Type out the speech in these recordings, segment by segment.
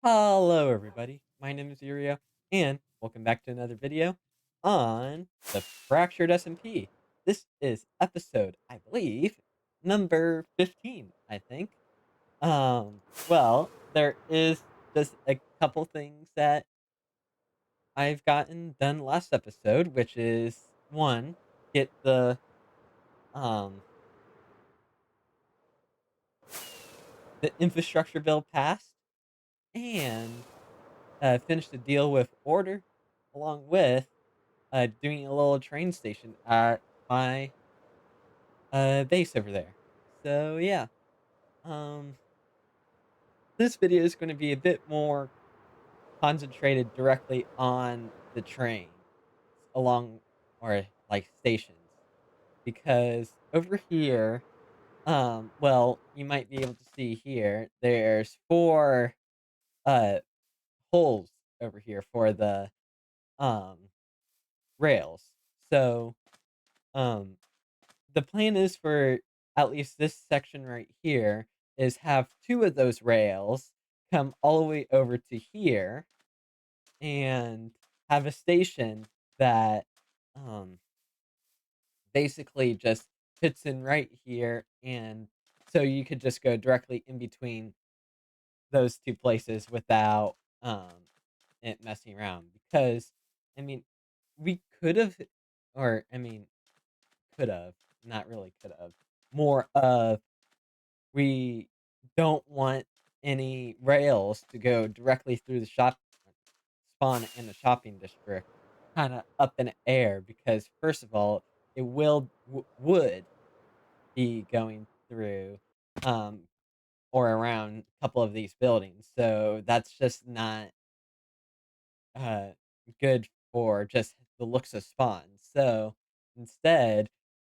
Hello, everybody. My name is Yurio, and welcome back to another video on the Fractured SMP. This is episode, I believe, number 15, I think. There is just a couple things that I've gotten done last episode, which is one, get um the infrastructure bill passed and finish the deal with Order, along with doing a little train station at my base over there. So yeah, um, this video is going to be a bit more concentrated directly on the train along or like stations because over here, you might be able to see here. There's four uh holes over here for the um rails. So um the plan is for at least this section right here is have two of those rails come all the way over to here and have a station that um basically just fits in right here, and so you could just go directly in between those two places without it messing around because I mean we could have or I mean could have not really could have more of we don't want any rails to go directly through the shop spawn in the shopping district kind of up in the air because first of all it would be going through um or around a couple of these buildings, so that's just not uh good for just the looks of spawn. So instead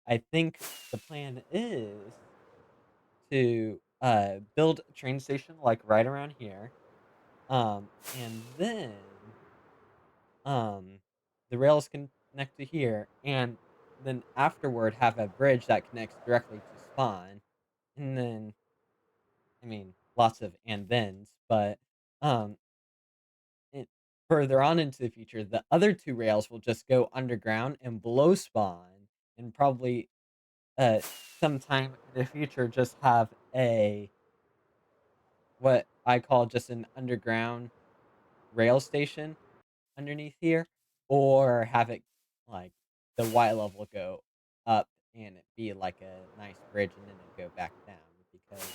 I think the plan is to build a train station like right around here. And then um the rails can connect to here, and then afterward have a bridge that connects directly to spawn. And then I mean lots of and thens, but um it, further on into the future, the other two rails will just go underground and below spawn, and probably uh sometime in the future just have a what I call just an underground rail station underneath here, or have it like the Y level go up and it be like a nice bridge and then it go back down because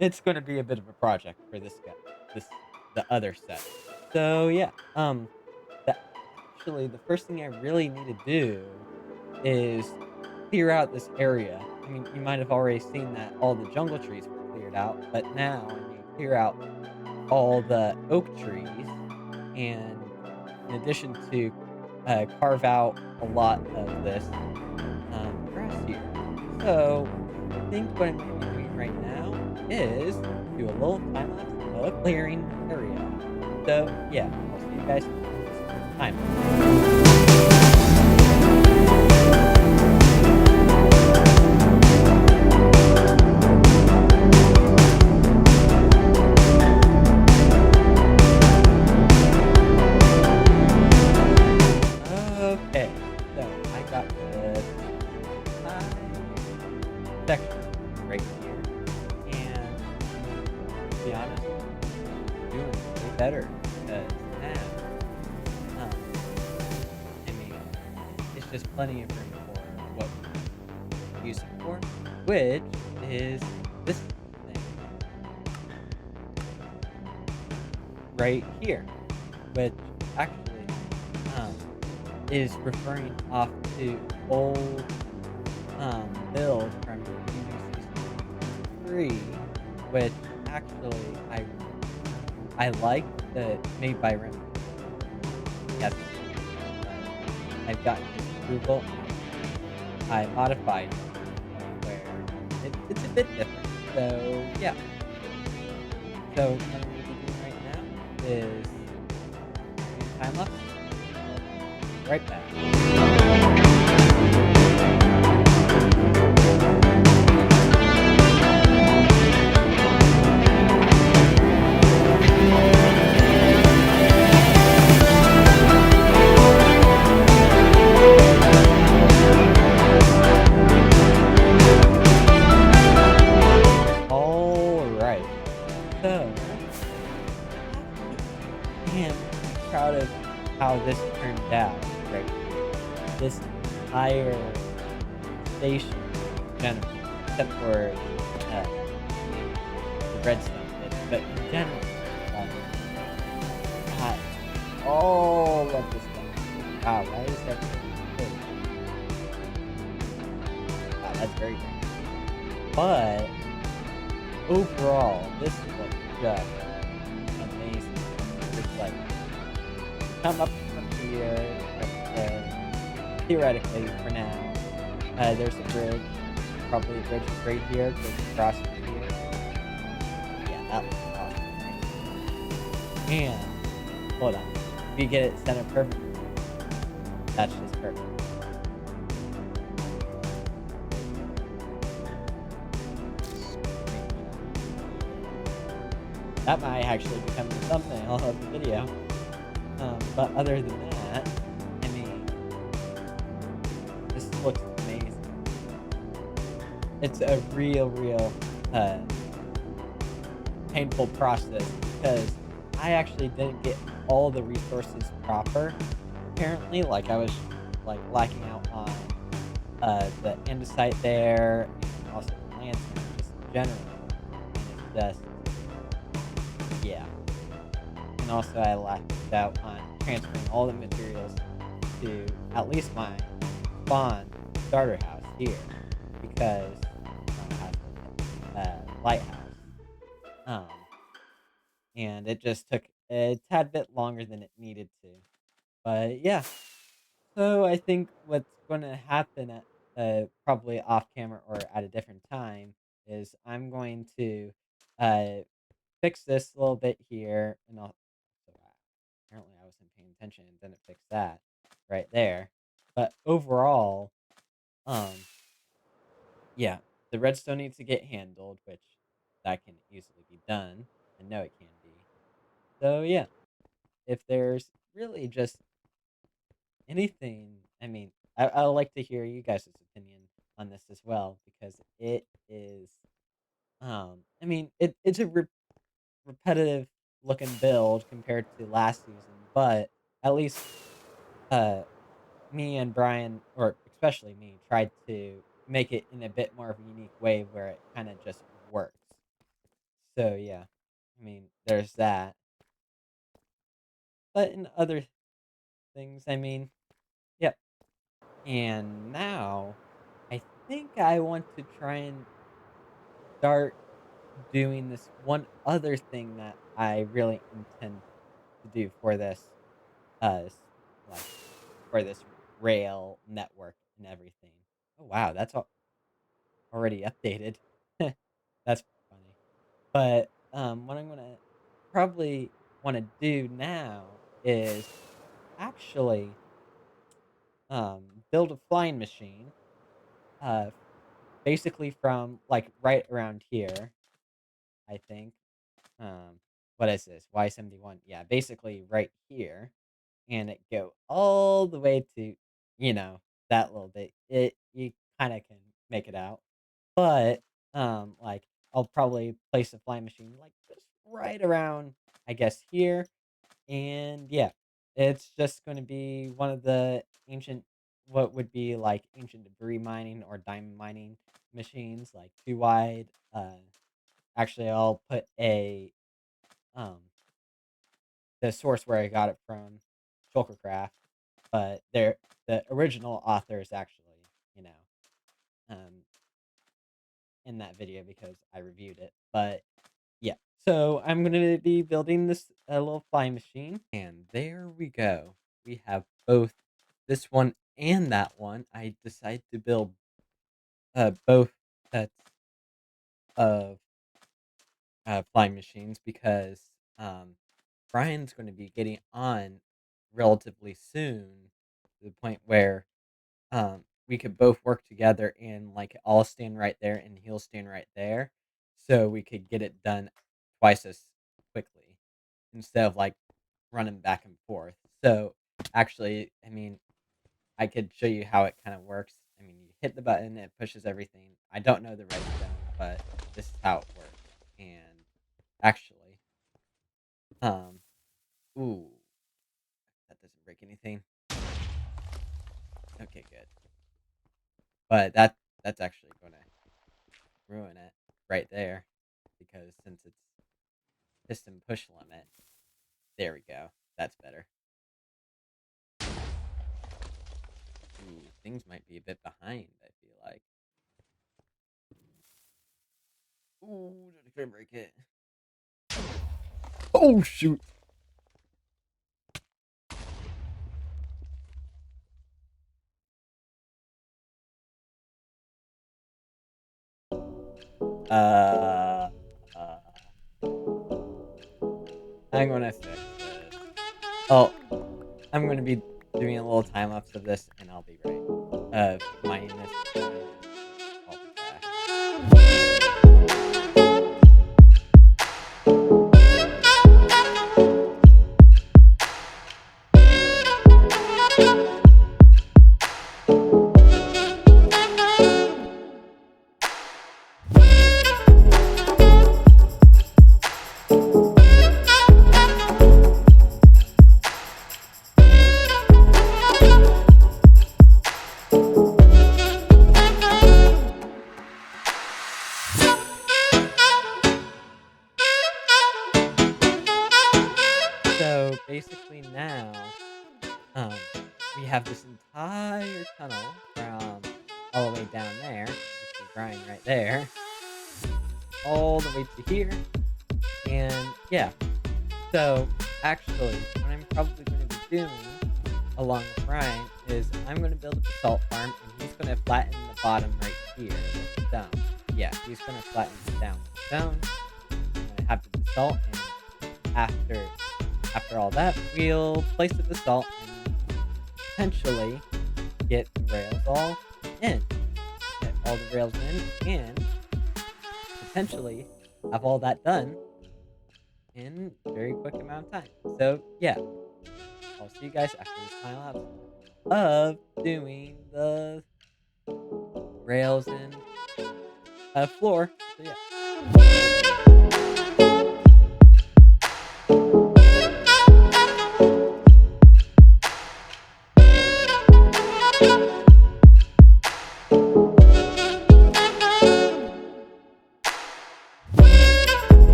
it's going to be a bit of a project for this guy, this the other set. So yeah, the, actually the first thing I really need to do is clear out this area. I mean, you might have already seen that all the jungle trees were cleared out, but now I need to clear out all the oak trees, and in addition to carve out a lot of this grass here. So I think what I'm going to be doing right now is do a little time lapse of a clearing area. So yeah, I'll see you guys in this time. Okay, so I got this section right here, and to be honest, doing way better because now, I mean, it's just plenty of room for what we use it for, which is this thing right here, which actually um, is referring off to old build from UG Season 3, which actually I like the made by Remedy. Yes, I've gotten his approval. I modified it where it's a bit different. So yeah. So what I'm gonna be doing right now is doing time lapse. Right back. am proud of how this turned out right here. This entire station in general, except for the redstone bit, but in general, like, got all of this done. Wow, why is everything wow, that's very random. But overall, this looks just amazing. Just like come up from here, up there. Theoretically, for now, there's a bridge. Probably a bridge right here, goes across from here. Yeah, that looks awesome, right? And hold on, if you get it centered perfect, that's just perfect. That might actually become the thumbnail of the video. But other than that, I mean, this looks amazing. It's a real uh, painful process because I actually didn't get all the resources proper. Apparently, like I was like lacking out on the andesite there, and also the lantern just in general. And it's just yeah. And also I lacked out on transferring all the materials to at least my spawn starter house here because I have lighthouse. Um, and it just took a tad bit longer than it needed to. But yeah, so I think what's going to happen at probably off camera or at a different time is I'm going to uh, fix this a little bit here, and I'll. So apparently I wasn't paying attention and didn't fix that right there. But overall, um, yeah, the redstone needs to get handled, which that can easily be done. I know it can be. So yeah, if there's really just anything, I mean, I would like to hear you guys' opinion on this as well because it is, I mean, it's a repetitive looking build compared to last season, but at least uh me and Brian, or especially me, tried to make it in a bit more of a unique way where it kind of just works. So yeah, I mean, there's that. But in other things, I mean, yep. And now, I think I want to try and start doing this one other thing that I really intend to do for this, s- like, for this rail network and everything. Oh wow, that's already updated. That's funny. But what I'm gonna probably want to do now is actually build a flying machine. Uh, basically from like right around here, I think. Um, what is this? Y71. Yeah, basically right here, and it go all the way to that little bit. It you kind of can make it out. But, like, I'll probably place a flying machine, like, just right around, I guess, here, and yeah, it's just gonna be one of the ancient what would be, like, ancient debris mining or diamond mining machines, like, 2 wide, actually, I'll put um, the source where I got it from, Shulkercraft, but the original author is actually, you know, um, in that video because I reviewed it, but yeah. So I'm gonna be building this little flying machine, and there we go. We have both this one and that one. I decided to build both sets of flying machines because Brian's going to be getting on relatively soon to the point where we could both work together and like I'll stand right there and he'll stand right there, so we could get it done twice as quickly instead of like running back and forth. So actually, I mean, I could show you how it kind of works. I mean, you hit the button, it pushes everything. I don't know the redstone, but this is how it works. And actually, um, Ooh, that doesn't break anything. Okay, good. But that's actually gonna ruin it right there because since it's piston push limit, there we go. That's better. Ooh, things might be a bit behind, I feel like. Ooh, did I break it? Oh, shoot. Uh, uh, I'm gonna fix this. Oh, I'm gonna be doing a little time lapse of this, and I'll be right. Minus Brian, and I'll be back. So basically now, um, we have this entire tunnel from all the way down there. You can see Brian right there, all the way to here, and yeah. So actually, what I'm probably going to be doing along with Ryan is I'm going to build a basalt farm, and he's going to flatten the bottom right here with stone. Yeah, he's going to flatten it down with stone. I'm going to have the basalt, and after all that, we'll place the basalt and potentially get the rails all in, get all the rails in, and potentially have all that done in a very quick amount of time. So yeah, I'll see you guys after this final episode of doing the rails and floor. So yeah.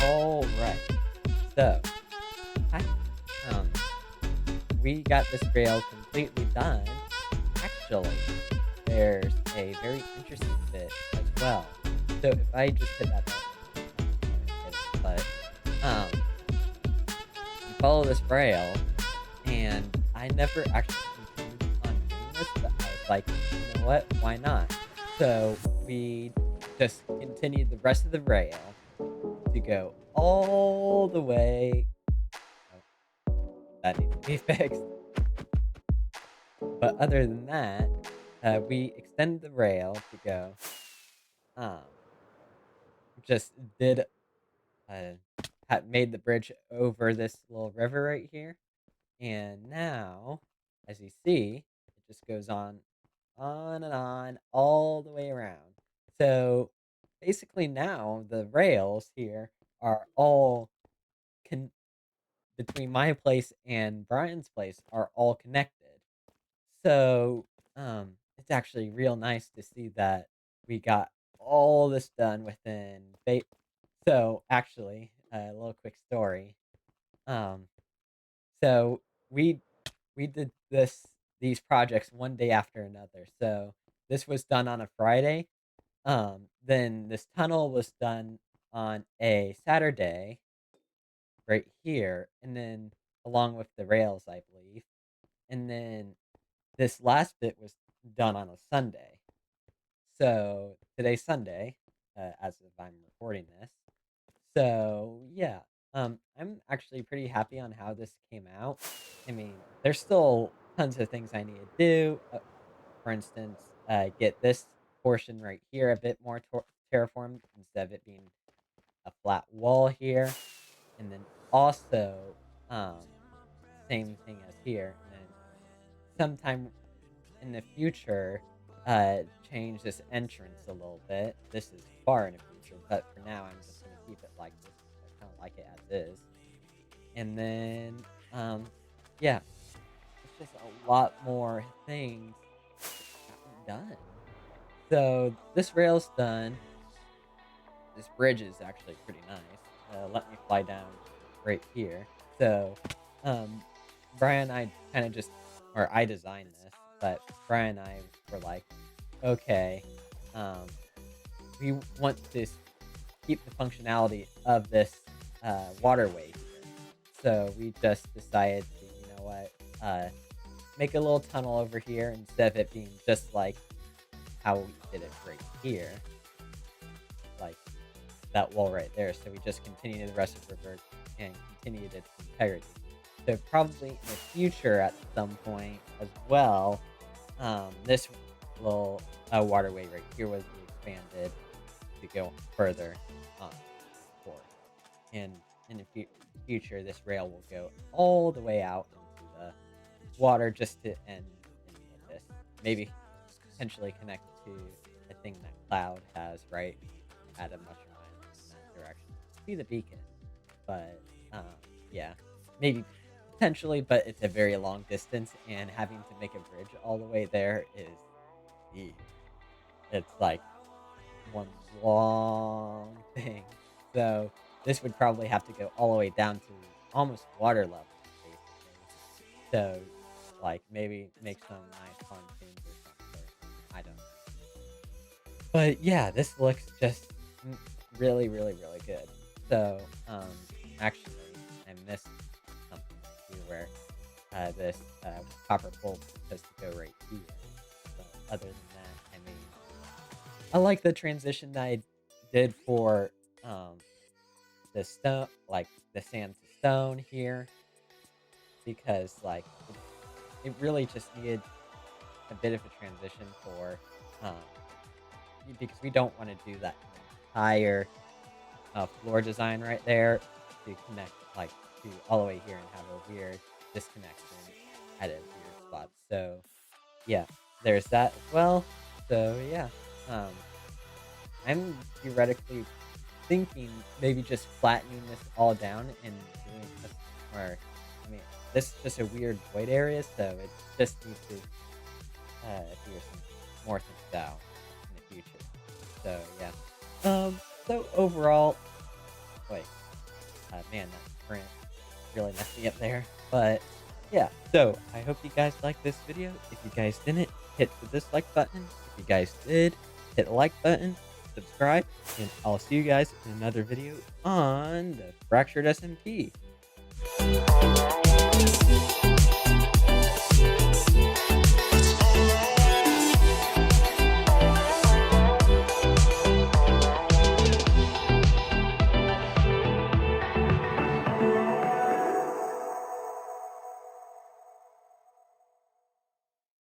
All right. So, I, um, we got this rail completely done. Actually, there's a very interesting bit as well. So if I just hit that button, but you follow this rail, and I never actually continued on doing this, but I was like, you know what? Why not? So we just continued the rest of the rail to go all the way. Oh, that needs to be fixed. But other than that, we extended the rail to go. Um, just did had made the bridge over this little river right here, and now, as you see, it just goes on and on, all the way around. So basically, now the rails here are all con- between my place and Brian's place are all connected. So, it's actually real nice to see that we got all this done within so actually, a little quick story. Um, so we we did these projects one day after another. So this was done on a Friday. Then this tunnel was done on a Saturday right here, and then along with the rails, I believe. And then this last bit was done on a Sunday. So today's Sunday, as if I'm recording this. So, yeah, I'm actually pretty happy on how this came out. I mean, there's still tons of things I need to do. For instance, get this portion right here a bit more terraformed instead of it being a flat wall here. And then also, um, same thing as here. And then sometime in the future, change this entrance a little bit. This is far in the future, but for now, I'm just gonna keep it like this. I kind of like it as is. And then, yeah, it's just a lot more things gotten done. So this rail's done. This bridge is actually pretty nice. Let me fly down right here. So, um, Brian and I kind of just, or I designed this, but Brian and I were like, okay, um, we want to keep the functionality of this waterway here. So we just decided to, you know what, make a little tunnel over here instead of it being just like how we did it right here, like that wall right there. So we just continue the rest of the river and continued its integrity. So probably in the future at some point as well, this little waterway right here will be expanded to go further on forth. And in the future, this rail will go all the way out into the water just to end in the abyss. Maybe potentially connect to a thing that Cloud has right at a mushroom island in that direction. Be the beacon, but yeah, maybe potentially, but it's a very long distance, and having to make a bridge all the way there is, eek. It's like one long thing. So this would probably have to go all the way down to almost water level, basically. So, like, maybe make some nice pontoons or something. I don't know. But yeah, this looks just really, really, really good. So, actually, I missed something right here where this copper pole is supposed to go right here. But other than that, I mean, I like the transition that I did for the stone, like the sand to stone here, because like it really just needed a bit of a transition for um because we don't want to do that entire floor design right there to connect like to all the way here and have a weird disconnection at a weird spot. So yeah, there's that as well. So yeah, um, I'm theoretically thinking maybe just flattening this all down and doing this, or I mean, this is just a weird void area, so it just needs to figure some more things out in the future. So yeah. So overall, wait, man, that print really messed me up there. But yeah, so I hope you guys liked this video. If you guys didn't, hit the dislike button. If you guys did, hit the like button, subscribe, and I'll see you guys in another video on the Fractured SMP.